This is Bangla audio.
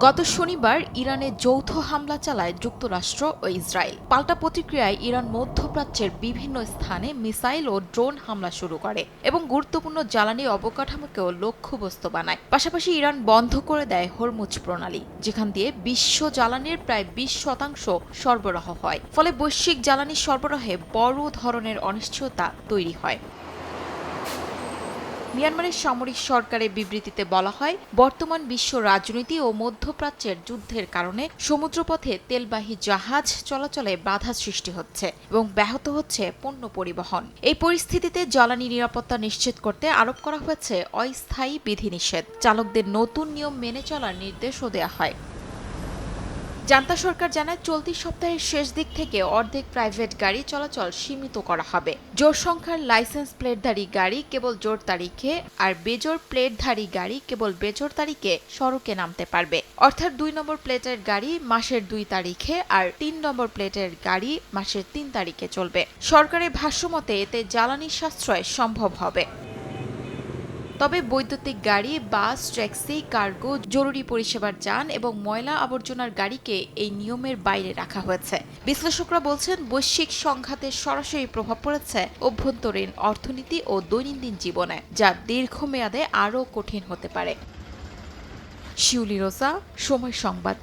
গত শনিবার ইরানে যৌথ হামলা চালায় যুক্তরাষ্ট্র ও ইসরায়েল। পাল্টা প্রতিক্রিয়ায় ইরান মধ্যপ্রাচ্যের বিভিন্ন স্থানে মিসাইল ও ড্রোন হামলা শুরু করে এবং গুরুত্বপূর্ণ জ্বালানি অবকাঠামোকেও লক্ষ্যবস্তু বানায়। পাশাপাশি ইরান বন্ধ করে দেয় হরমুজ প্রণালী, যেখান দিয়ে বিশ্ব জ্বালানির প্রায় 20% সরবরাহ হয়। ফলে বৈশ্বিক জ্বালানি সরবরাহে বড় ধরনের অনিশ্চয়তা তৈরি হয়। মিয়ানমারের সামরিক সরকারের বিবৃতিতে বলা হয়, বর্তমান বিশ্ব রাজনীতি ও মধ্যপ্রাচ্যের যুদ্ধের কারণে সমুদ্রপথে তেলবাহী জাহাজ চলাচলে বাধা সৃষ্টি হচ্ছে এবং ব্যাহত হচ্ছে পণ্য পরিবহন। এই পরিস্থিতিতে জ্বালানি নিরাপত্তা নিশ্চিত করতে আরোপ করা হয়েছে অস্থায়ী বিধিনিষেধ। চালকদের নতুন নিয়ম মেনে চলার নির্দেশও দেওয়া হয়। জান্তা সরকার জানায়, চলতি সপ্তাহের শেষ দিক থেকে অর্ধেক প্রাইভেট গাড়ি চলাচল সীমিত করা হবে। জোড় সংখ্যার লাইসেন্স প্লেটধারী গাড়ি কেবল জোড় তারিখে আর বেজোড় প্লেটধারী গাড়ি কেবল বেজোড় তারিখে সড়কে নামতে পারবে। অর্থাৎ 2 নম্বর প্লেটের গাড়ি মাসের 2 তারিখে আর 3 নম্বর প্লেটের গাড়ি মাসের 3 তারিখে চলবে। সরকারের ভাষ্যমতে এতে জ্বালানি সাশ্রয় সম্ভব হবে। তবে বৈদ্যুতিক গাড়ি, বাস, ট্যাক্সি, কার্গো, জরুরি পরিষেবার যান এবং ময়লা আবর্জনার গাড়িকে এই নিয়মের বাইরে রাখা হয়েছে। বিশ্লেষকরা বলছেন, বৈশ্বিক সংঘাতের সরাসরি প্রভাব পড়েছে অভ্যন্তরীণ অর্থনীতি ও দৈনন্দিন জীবনে, যা দীর্ঘমেয়াদে আরও কঠিন হতে পারে। শিউলি রোজা, সময় সংবাদ।